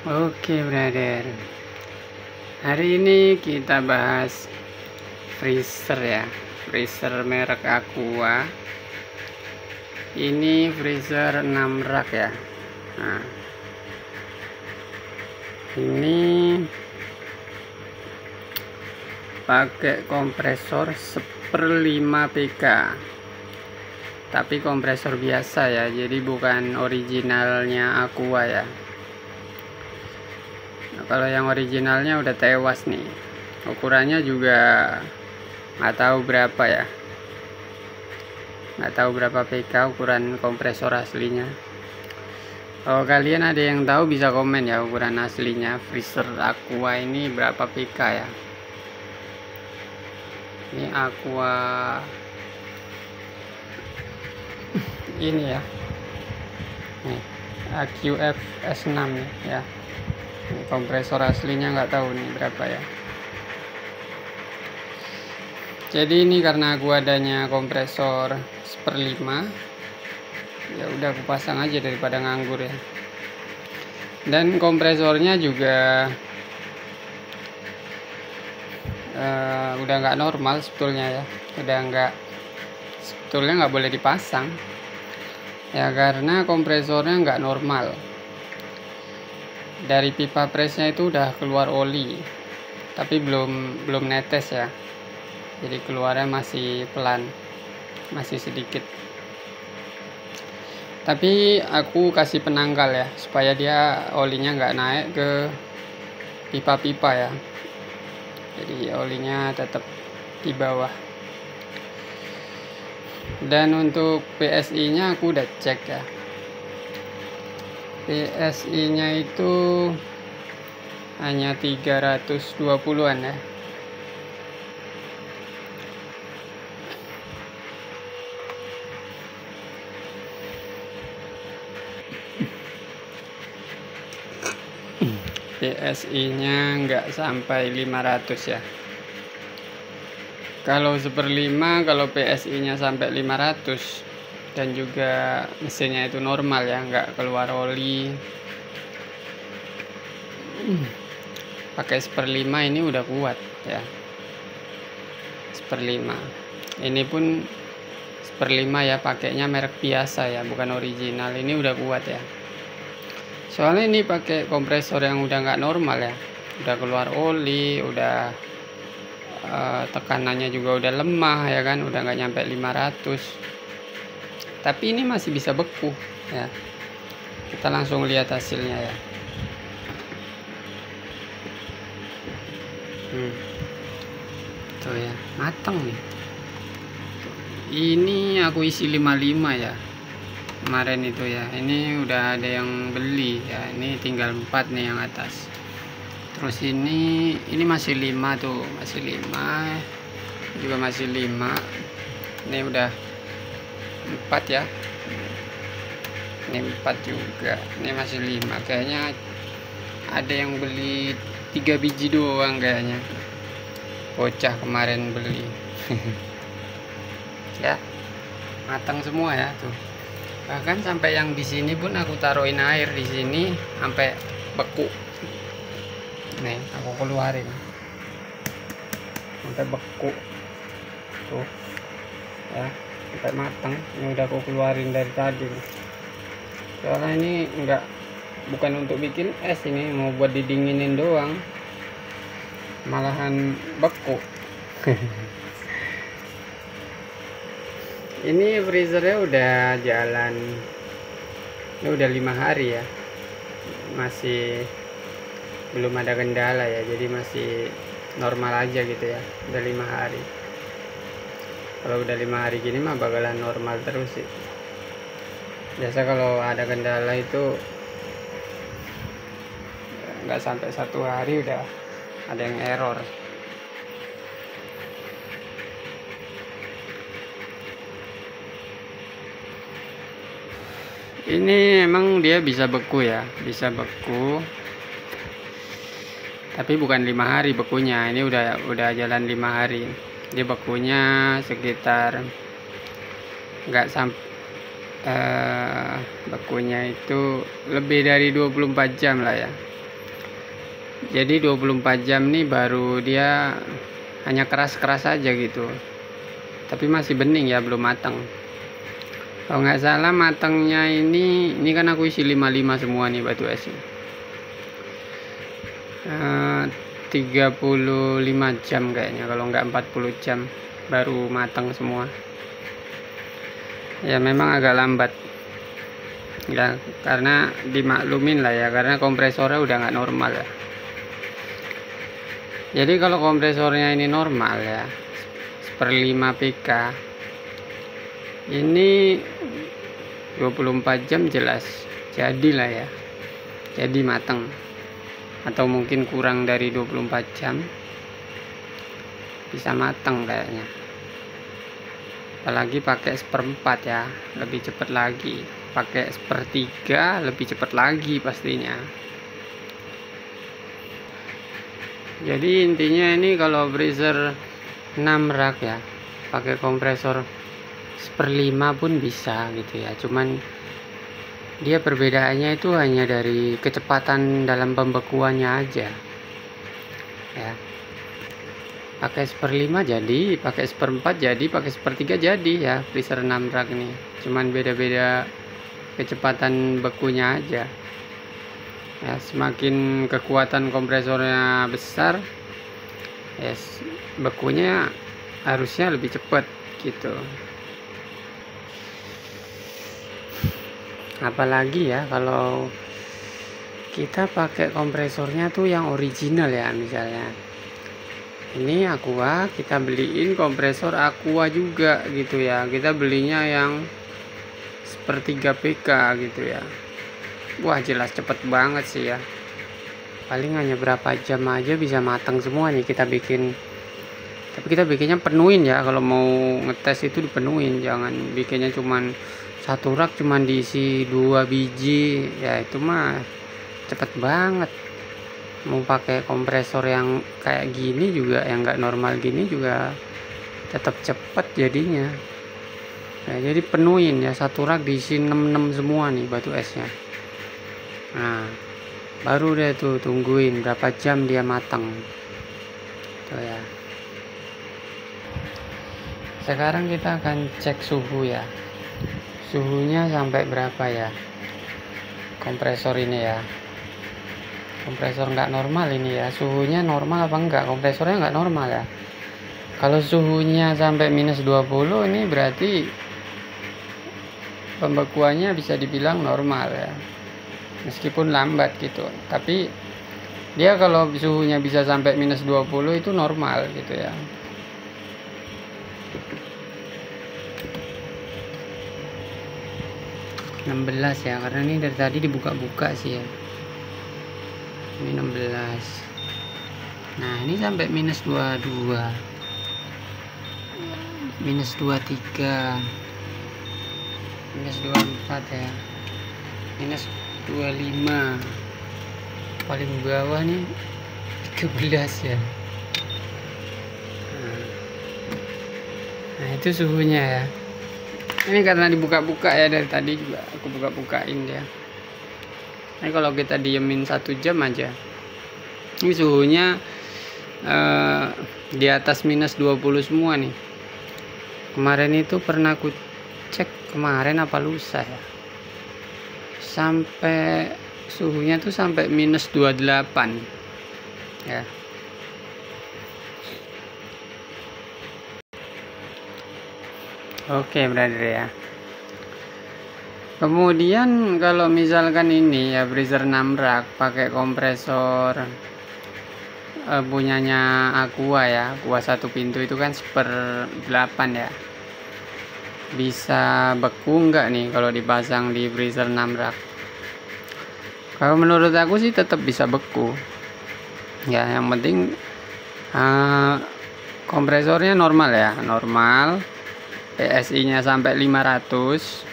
Oke, brother. Hari ini kita bahas freezer ya. Freezer merek Aqua. Ini freezer 6 rak ya. Nah, ini pakai kompresor 1/5 PK. Tapi kompresor biasa ya, jadi bukan originalnya Aqua ya. Nah, kalau yang originalnya udah tewas nih. Ukurannya juga nggak tahu berapa ya. Nggak tahu berapa PK ukuran kompresor aslinya. Kalau kalian ada yang tahu bisa komen ya ukuran aslinya freezer Aqua ini berapa PK ya. Ini Aqua ini ya. Nih, AQF S6 nih ya. Ini kompresor aslinya nggak tahu nih berapa ya. Jadi ini karena aku adanya kompresor 1/5, ya udah aku pasang aja daripada nganggur ya. Dan kompresornya juga udah nggak normal sebetulnya ya. Sebetulnya nggak boleh dipasang ya, karena kompresornya nggak normal. Dari pipa presnya itu udah keluar oli, tapi belum netes ya. Jadi keluarnya masih pelan, masih sedikit. Tapi aku kasih penangkal ya, supaya dia olinya nggak naik ke pipa-pipa ya. Jadi olinya tetap di bawah. Dan untuk PSI nya aku udah cek ya. PSI nya itu hanya 320-an ya. PSI nya nggak sampai 500 ya. Kalau 1/5, kalau PSI nya sampai 500 dan juga mesinnya itu normal ya, nggak keluar oli, pakai 1/5 ini udah kuat ya. 1/5 ini pun 1/5 ya, pakainya merek biasa ya, bukan original. Ini udah kuat ya, soalnya ini pakai kompresor yang udah nggak normal ya, udah keluar oli, udah tekanannya juga udah lemah ya kan, udah nggak nyampe 500. Tapi ini masih bisa beku ya. Kita langsung lihat hasilnya ya. Tuh ya, matang nih. Ini aku isi 55 ya kemarin itu ya. Ini udah ada yang beli ya. Ini tinggal 4 nih yang atas. Terus ini masih 5 tuh, masih 5. Juga masih 5. Ini udah 4 ya. Ini 4 juga. Ini masih 5. Kayaknya ada yang beli 3 biji doang kayaknya. Bocah kemarin beli. Ya, matang semua ya tuh. Bahkan sampai yang di sini pun aku taruhin air di sini sampai beku. Nih, aku keluarin. Sampai beku. Tuh. Ya, sampai matang. Ini udah aku keluarin dari tadi. Soalnya ini bukan untuk bikin es, ini mau buat didinginin doang. Malahan beku. Ini freezernya udah jalan, ini udah 5 hari ya, masih belum ada kendala ya, jadi masih normal aja gitu ya. Udah 5 hari. Kalau udah 5 hari gini mah bakalan normal terus sih. Biasa kalau ada kendala itu nggak sampai 1 hari udah ada yang error. Ini emang dia bisa beku ya, bisa beku. Tapi bukan 5 hari bekunya. Ini udah jalan 5 hari. Dia bekunya sekitar nggak sampai bekunya itu lebih dari 24 jam lah ya. Jadi 24 jam nih baru dia hanya keras-keras aja gitu, tapi masih bening ya, belum matang. Kalau nggak salah matangnya ini kan aku isi 55 semua nih batu esnya. 35 jam kayaknya, kalau nggak 40 jam baru matang semua. Ya memang agak lambat ya, karena dimaklumin lah ya, karena kompresornya udah nggak normal ya. Jadi kalau kompresornya ini normal ya, 1/5 PK, ini 24 jam jelas jadilah ya, jadi matang. Atau mungkin kurang dari 24 jam bisa matang kayaknya. Apalagi pakai 1/4 ya, lebih cepat lagi. Pakai 1/3 lebih cepat lagi pastinya. Jadi intinya ini kalau freezer 6 rak ya, pakai kompresor 1/5 pun bisa gitu ya. Cuman dia perbedaannya itu hanya dari kecepatan dalam pembekuannya aja ya. Pakai 1/5 jadi, pakai 1/4 jadi, pakai 1/3 jadi ya freezer 6 rak ini. Cuman beda-beda kecepatan bekunya aja ya. Semakin kekuatan kompresornya besar ya, bekunya harusnya lebih cepat gitu. Apalagi ya kalau kita pakai kompresornya tuh yang original ya, misalnya ini Aqua, kita beliin kompresor Aqua juga gitu ya, kita belinya yang 1/3 PK gitu ya. Wah jelas cepet banget sih ya, paling hanya berapa jam aja bisa matang semua nih kita bikin. Tapi kita bikinnya penuhin ya, kalau mau ngetes itu dipenuhin, jangan bikinnya cuman satu rak cuman diisi 2 biji ya, itu mah cepet banget. Mau pakai kompresor yang kayak gini juga, yang nggak normal gini juga tetap cepet jadinya ya. Jadi penuhin ya, satu rak diisi 66 semua nih batu esnya. Nah baru deh tuh tungguin berapa jam dia matang tuh ya. Sekarang kita akan cek suhu ya, suhunya sampai berapa ya kompresor ini ya. Kompresor nggak normal ini ya, suhunya normal apa enggak? Kompresornya nggak normal ya. Kalau suhunya sampai -20 ini berarti pembekuannya bisa dibilang normal ya, meskipun lambat gitu. Tapi dia kalau suhunya bisa sampai -20 itu normal gitu ya. -16 ya, karena ini dari tadi dibuka-buka sih ya. Ini 16. Nah ini sampai -22, -23, -24 ya, -25, paling bawah nih 13 ya. Nah itu suhunya ya. Ini karena dibuka-buka ya, dari tadi juga aku buka-bukain ya. Ini kalau kita diemin 1 jam aja, ini suhunya di atas -20 semua nih. Kemarin itu pernah aku cek, kemarin apa lusa ya, sampai suhunya tuh sampai -28 ya. Oke brother ya. Kemudian kalau misalkan ini ya freezer 6 rak pakai kompresor punyanya Aqua ya, Aqua 1 pintu itu kan 1/8 ya. Bisa beku nggak nih kalau dipasang di freezer 6 rak? Kalau menurut aku sih tetap bisa beku ya, yang penting kompresornya normal ya, normal, PSI nya sampai 500.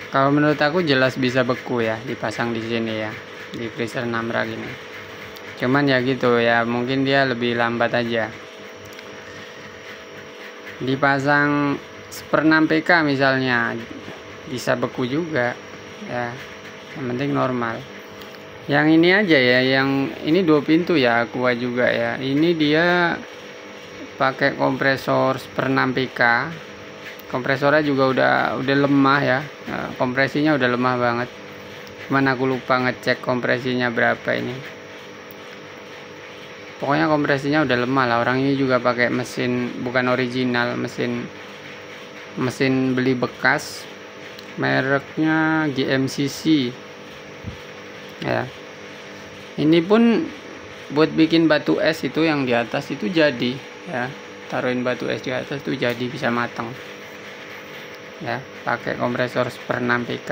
Kalau menurut aku jelas bisa beku ya dipasang di sini ya, di freezer 6 rak ini. Cuman ya gitu ya, mungkin dia lebih lambat aja. Dipasang 1/6 PK misalnya bisa beku juga ya, yang penting normal. Yang ini aja ya, yang ini 2 pintu ya, Aqua juga ya. Ini dia pakai kompresor 1/6 PK. Kompresornya juga udah lemah ya. Kompresinya udah lemah banget. Cuman aku lupa ngecek kompresinya berapa ini. Pokoknya kompresinya udah lemah lah. Orang ini juga pakai mesin bukan original, mesin beli bekas. Mereknya GMCC. Ya. Ini pun buat bikin batu es itu yang di atas itu jadi ya, taruhin batu es di atas itu jadi bisa matang ya, pakai kompresor 1/6 PK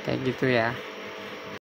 kayak gitu ya.